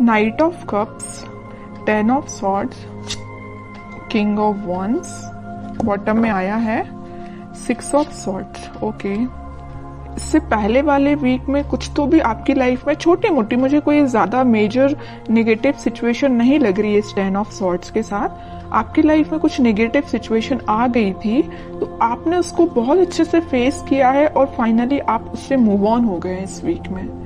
Night of cups, 10 of swords, king of wands, bottom में आया है 6 ऑफ सॉर्ड्स। ओके, इससे पहले वाले वीक में कुछ तो भी आपकी लाइफ में छोटी मोटी, मुझे कोई ज्यादा मेजर नेगेटिव सिचुएशन नहीं लग रही है इस 10 ऑफ सॉर्ड्स के साथ। आपकी लाइफ में कुछ नेगेटिव सिचुएशन आ गई थी तो आपने उसको बहुत अच्छे से फेस किया है और फाइनली आप उससे मूव ऑन हो गए इस वीक में।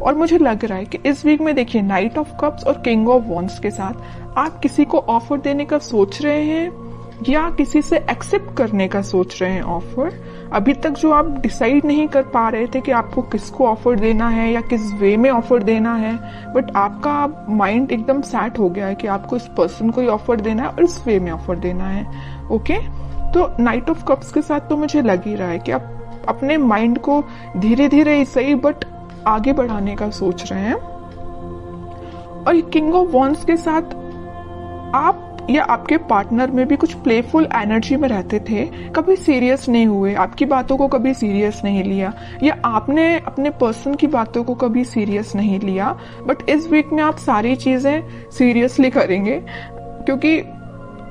और मुझे लग रहा है कि इस वीक में देखिए नाइट ऑफ कप्स और किंग ऑफ वॉन्ड्स के साथ आप किसी को ऑफर देने का सोच रहे हैं या किसी से एक्सेप्ट करने का सोच रहे हैं ऑफर। अभी तक जो आप डिसाइड नहीं कर पा रहे थे कि आपको किसको ऑफर देना है या किस वे में ऑफर देना है, बट आपका माइंड एकदम सेट हो गया है कि आपको इस पर्सन को ही ऑफर देना है और इस वे में ऑफर देना है। ओके, तो नाइट ऑफ कप्स के साथ तो मुझे लग ही रहा है कि आप अपने माइंड को धीरे धीरे ही सही बट आगे बढ़ाने का सोच रहे हैं। और किंग ऑफ वॉन्ड्स के साथ आप या आपके पार्टनर में भी कुछ प्लेफुल एनर्जी में रहते थे, कभी सीरियस नहीं हुए, आपकी बातों को कभी सीरियस नहीं लिया या आपने अपने पर्सन की बातों को कभी सीरियस नहीं लिया। बट इस वीक में आप सारी चीजें सीरियसली करेंगे क्योंकि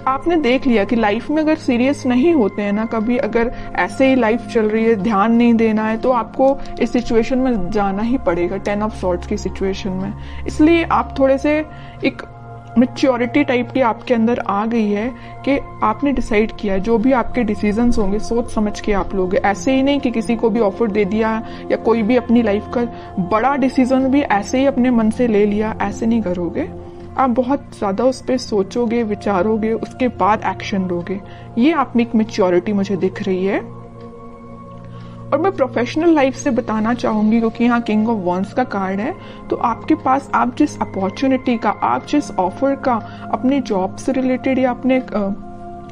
आपने देख लिया कि लाइफ में अगर सीरियस नहीं होते हैं ना, कभी अगर ऐसे ही लाइफ चल रही है, ध्यान नहीं देना है, तो आपको इस सिचुएशन में जाना ही पड़ेगा, 10 ऑफ सॉर्ड्स की सिचुएशन में। इसलिए आप थोड़े से एक मैच्योरिटी टाइप की आपके अंदर आ गई है कि आपने डिसाइड किया जो भी आपके डिसीजंस होंगे सोच समझ के आप लोगे। ऐसे ही नहीं कि किसी को भी ऑफर दे दिया या कोई भी अपनी लाइफ का बड़ा डिसीजन भी ऐसे ही अपने मन से ले लिया, ऐसे नहीं करोगे। आप बहुत ज्यादा उस पर सोचोगे, विचारोगे, उसके बाद एक्शन लोगे। ये आप में एक मैच्योरिटी मुझे दिख रही है। और मैं प्रोफेशनल लाइफ से बताना चाहूंगी क्योंकि यहाँ किंग ऑफ वॉन्ड्स का कार्ड है, तो आपके पास आप जिस अपॉर्चुनिटी का, आप जिस ऑफर का अपने जॉब से रिलेटेड या अपने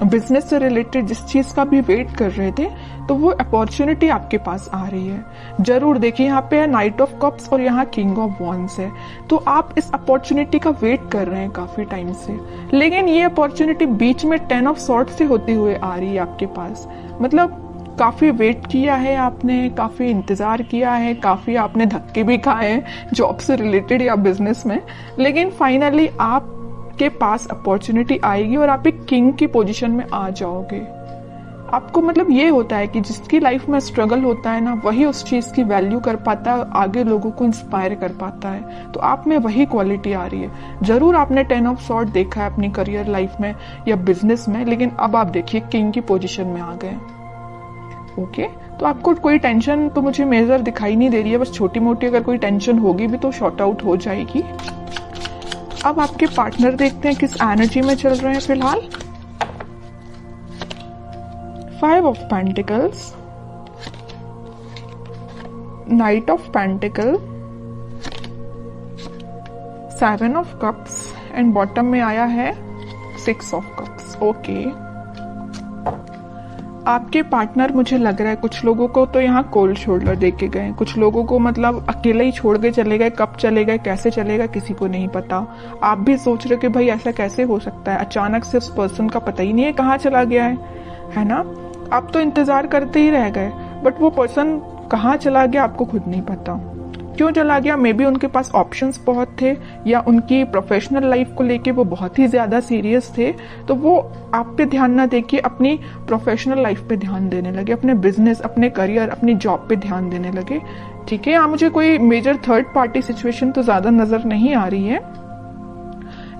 बिजनेस से रिलेटेड जिस चीज का भी वेट कर रहे थे, तो वो अपॉर्चुनिटी आपके पास आ रही है। जरूर देखिए यहाँ पे नाइट ऑफ कप्स और यहाँ किंग ऑफ वॉन्ड्स है, तो आप इस अपॉर्चुनिटी का वेट कर रहे हैं काफी टाइम से, लेकिन ये अपॉर्चुनिटी बीच में 10 ऑफ सॉर्ड्स से होते हुए आ रही है आपके पास। मतलब काफी वेट किया है आपने, काफी इंतजार किया है, काफी आपने धक्के भी खाए हैं जॉब से रिलेटेड या बिजनेस में, लेकिन फाइनली आपके पास अपॉर्चुनिटी आएगी और आप एक किंग की पोजीशन में आ जाओगे। आपको मतलब ये होता है कि जिसकी लाइफ में स्ट्रगल होता है ना, वही उस चीज की वैल्यू कर पाता है, आगे लोगों को इंस्पायर कर पाता है। तो आप में वही क्वालिटी आ रही है। जरूर आपने 10 ऑफ सॉर्ड देखा है अपनी करियर लाइफ में या बिजनेस में, लेकिन अब आप देखिए किंग की पोजीशन में आ गए। ओके, तो आपको कोई टेंशन तो मुझे मेजर दिखाई नहीं दे रही है, बस छोटी मोटी अगर कोई टेंशन होगी भी तो शॉर्ट आउट हो जाएगी। अब आपके पार्टनर देखते हैं किस एनर्जी में चल रहे हैं फिलहाल। 5 of pentacles, night of pentacle, 7 of cups and bottom में आया है 6 ऑफ कप्स। ओके, आपके पार्टनर मुझे लग रहा है कुछ लोगों को तो यहाँ कोल्ड शोल्डर दे के गए, कुछ लोगों को मतलब अकेले ही छोड़ के चले गए। कब चले गए, कैसे चलेगा, किसी को नहीं पता। आप भी सोच रहे हो कि भाई ऐसा कैसे हो सकता है, अचानक से उस पर्सन का पता ही नहीं है कहाँ चला गया है ना। आप तो इंतजार करते ही रह गए, बट वो पर्सन कहाँ चला गया आपको खुद नहीं पता, क्यों चला गया। मे बी उनके पास ऑप्शंस बहुत थे या उनकी प्रोफेशनल लाइफ को लेके वो बहुत ही ज्यादा सीरियस थे, तो वो आप पे ध्यान ना देके अपनी प्रोफेशनल लाइफ पे ध्यान देने लगे, अपने बिजनेस, अपने करियर, अपनी जॉब पे ध्यान देने लगे। ठीक है, यहाँ मुझे कोई मेजर थर्ड पार्टी सिचुएशन तो ज्यादा नजर नहीं आ रही है,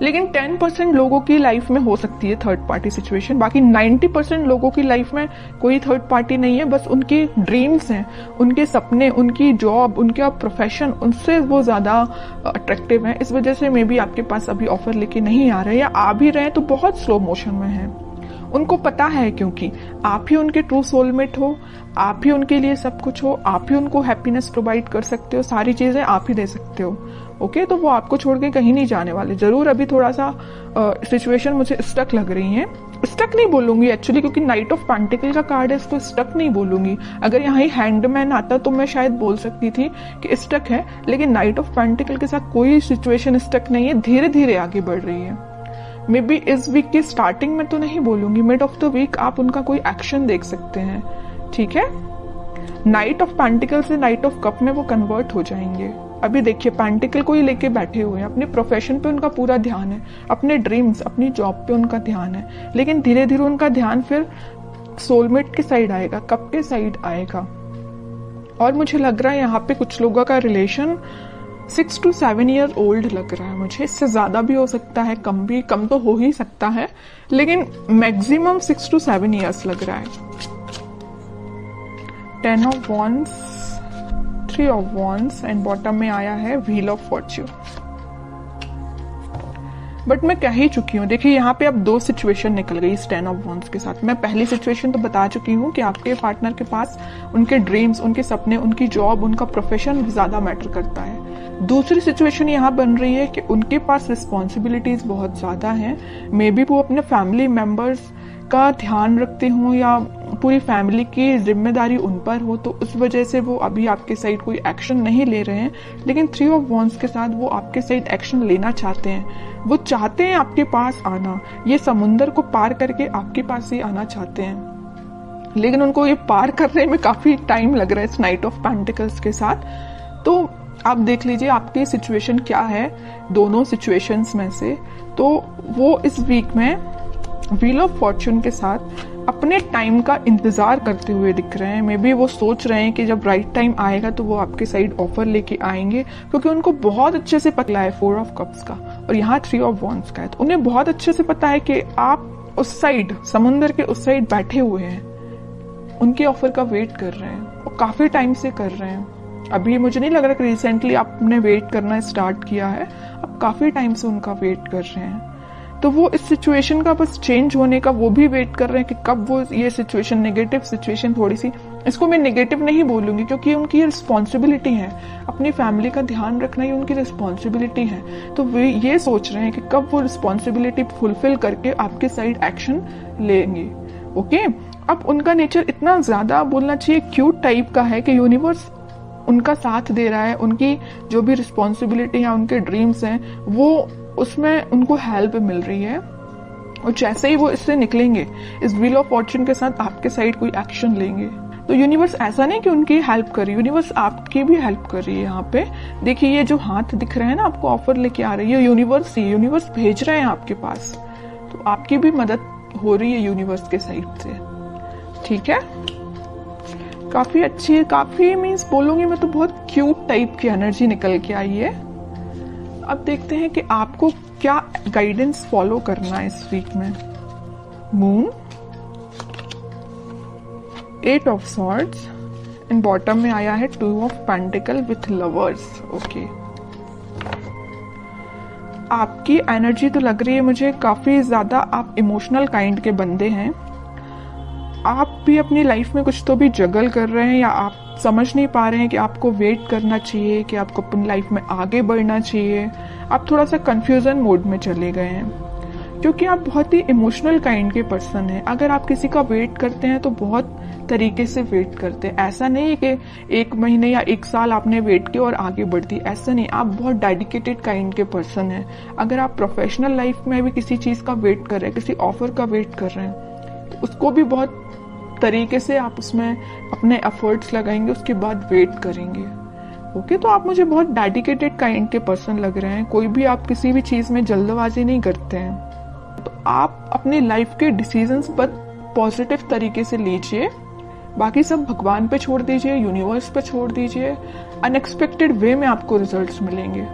लेकिन 10% लोगों की लाइफ में हो सकती है थर्ड पार्टी सिचुएशन। बाकी 90% लोगों की लाइफ में कोई थर्ड पार्टी नहीं है, बस उनकी ड्रीम्स हैं, उनके सपने, उनकी जॉब, उनका प्रोफेशन, उनसे वो ज्यादा अट्रैक्टिव है। इस वजह से मे बी आपके पास अभी ऑफर लेके नहीं आ रहे, या आ भी रहे हैं तो बहुत स्लो मोशन में है। उनको पता है क्योंकि आप ही उनके ट्रू सोलमेट हो, आप ही उनके लिए सब कुछ हो, आप ही उनको हैप्पीनेस प्रोवाइड कर सकते हो, सारी चीजें आप ही दे सकते हो। ओके, तो वो आपको छोड़ के कहीं नहीं जाने वाले। जरूर अभी थोड़ा सा सिचुएशन मुझे स्टक लग रही है, स्टक नहीं बोलूंगी एक्चुअली, क्योंकि नाइट ऑफ पेंटिकल का कार्ड है, इसको स्टक नहीं बोलूंगी। अगर यहाँ ही हैंडमैन आता तो मैं शायद बोल सकती थी कि स्टक है, लेकिन नाइट ऑफ पेंटिकल के साथ कोई सिचुएशन स्टक नहीं है, धीरे धीरे आगे बढ़ रही है। मे बी इस वीक की स्टार्टिंग में तो नहीं बोलूंगी, मिड ऑफ द वीक आप उनका कोई एक्शन देख सकते हैं। ठीक है, नाइट ऑफ पेंटिकल से नाइट ऑफ कप में वो कन्वर्ट हो जाएंगे। अभी देखिए पेंटिकल को ही लेके बैठे हुए हैं, अपने प्रोफेशन पे उनका पूरा ध्यान है, अपने ड्रीम्स, अपनी जॉब पे उनका ध्यान है, लेकिन धीरे धीरे उनका ध्यान फिर सोलमेट के साइड आएगा, कब के साइड आएगा। और मुझे लग रहा है यहाँ पे कुछ लोगों का रिलेशन 6 to 7 ईयर ओल्ड लग रहा है मुझे, इससे ज्यादा भी हो सकता है, कम तो हो ही सकता है, लेकिन मैक्सिमम 6 to 7 ईयर्स लग रहा है। 10 of Wands, 3 of Wands and bottom में आया है व्हील ऑफ फॉर्च्यून। बट मैं कह ही चुकी हूँ, देखिए यहाँ पे अब 2 सिचुएशन निकल गई इस 10 ऑफ वॉन्ड्स के साथ। मैं पहली सिचुएशन तो बता चुकी हूँ कि आपके पार्टनर के पास उनके ड्रीम्स, उनके सपने, उनकी जॉब, उनका प्रोफेशन ज्यादा मैटर करता है। दूसरी सिचुएशन यहाँ बन रही है कि उनके पास रिस्पॉन्सिबिलिटीज बहुत ज्यादा हैं, मे बी वो अपने फैमिली मेंबर्स का ध्यान रखते हों या पूरी फैमिली की जिम्मेदारी उन पर हो, तो उस वजह से वो अभी आपके साइड कोई एक्शन नहीं ले रहे हैं। लेकिन 3 ऑफ वॉन्ड्स के साथ वो आपके साइड एक्शन लेना चाहते हैं, वो चाहते हैं आपके पास आना, ये समुंदर को पार करके आपके पास ही आना चाहते हैं, लेकिन उनको ये पार करने में काफी टाइम लग रहा है इस नाइट ऑफ पेंटिकल्स के साथ। तो आप देख लीजिए आपकी सिचुएशन क्या है दोनों सिचुएशंस में से। तो वो इस वीक में व्हील ऑफ फॉर्च्यून के साथ अपने टाइम का इंतजार करते हुए दिख रहे हैं। मे बी वो सोच रहे हैं कि जब राइट टाइम आएगा तो वो आपके साइड ऑफर लेके आएंगे, क्योंकि उनको बहुत अच्छे से पता है 4 ऑफ कप्स का और यहाँ 3 ऑफ वॉन्ड्स का है। तो उन्हें बहुत अच्छे से पता है कि आप उस साइड, समुंदर के उस साइड बैठे हुए हैं, उनके ऑफर का वेट कर रहे हैं और काफी टाइम से कर रहे हैं। अभी मुझे नहीं लग रहा कि रिसेंटली आपने वेट करना स्टार्ट किया है, आप काफी टाइम से उनका वेट कर रहे हैं। तो वो इस सिचुएशन का बस चेंज होने का वो भी वेट कर रहे हैं कि कब वो ये सिचुएशन, नेगेटिव सिचुएशन, थोड़ी सी, इसको मैं नेगेटिव नहीं बोलूंगी क्योंकि उनकी रिस्पॉन्सिबिलिटी है, अपनी फैमिली का ध्यान रखना ही उनकी रिस्पॉन्सिबिलिटी है। तो वे ये सोच रहे हैं कि कब वो रिस्पॉन्सिबिलिटी फुलफिल करके आपके साइड एक्शन लेंगे। ओके, अब उनका नेचर इतना ज्यादा बोलना चाहिए क्यूट टाइप का है कि यूनिवर्स उनका साथ दे रहा है, उनकी जो भी रिस्पॉन्सिबिलिटी है, उनके ड्रीम्स हैं, वो उसमें उनको हेल्प मिल रही है। और जैसे ही वो इससे निकलेंगे, इस व्हील ऑफ फॉर्च्यून के साथ आपके साइड कोई एक्शन लेंगे, तो यूनिवर्स ऐसा नहीं कि उनकी हेल्प कर रही है, यूनिवर्स आपकी भी हेल्प कर रही है। यहाँ पे देखिए ये जो हाथ दिख रहे हैं ना, आपको ऑफर लेके आ रही है यूनिवर्स, ही यूनिवर्स भेज रहे हैं आपके पास, तो आपकी भी मदद हो रही है यूनिवर्स के साइड से। ठीक है, काफी अच्छी है, काफी मीन्स बोलूंगी मैं तो बहुत क्यूट टाइप की एनर्जी निकल के आई है। अब देखते हैं कि आपको क्या गाइडेंस फॉलो करना है इस वीक में। Moon, 8 of swords and bottom में आया है 2 of pentacle with lovers. Okay, आपकी एनर्जी तो लग रही है मुझे काफी ज्यादा आप इमोशनल काइंड के बंदे हैं। आप भी अपनी लाइफ में कुछ तो भी जगल कर रहे हैं, या आप समझ नहीं पा रहे हैं कि आपको वेट करना चाहिए, कि आपको अपनी लाइफ में आगे बढ़ना चाहिए। आप थोड़ा सा कंफ्यूजन मोड में चले गए हैं, क्योंकि आप बहुत ही इमोशनल काइंड के पर्सन हैं। अगर आप किसी का वेट करते हैं तो बहुत तरीके से वेट करते हैं, ऐसा नहीं है कि 1 महीने या 1 साल आपने वेट किया और आगे बढ़ दी, ऐसा नहीं। आप बहुत डेडिकेटेड काइंड के पर्सन हैं। अगर आप प्रोफेशनल लाइफ में भी किसी चीज का वेट कर रहे हैं, किसी ऑफर का वेट कर रहे हैं, तो उसको भी बहुत तरीके से आप उसमें अपने एफर्ट्स लगाएंगे, उसके बाद वेट करेंगे। ओके, तो आप मुझे बहुत डेडिकेटेड काइंड के पर्सन लग रहे हैं। कोई भी आप किसी भी चीज में जल्दबाजी नहीं करते हैं। तो आप अपनी लाइफ के डिसीजंस पर पॉजिटिव तरीके से लीजिए, बाकी सब भगवान पे छोड़ दीजिए, यूनिवर्स पे छोड़ दीजिए। अनएक्सपेक्टेड वे में आपको रिजल्ट्स मिलेंगे।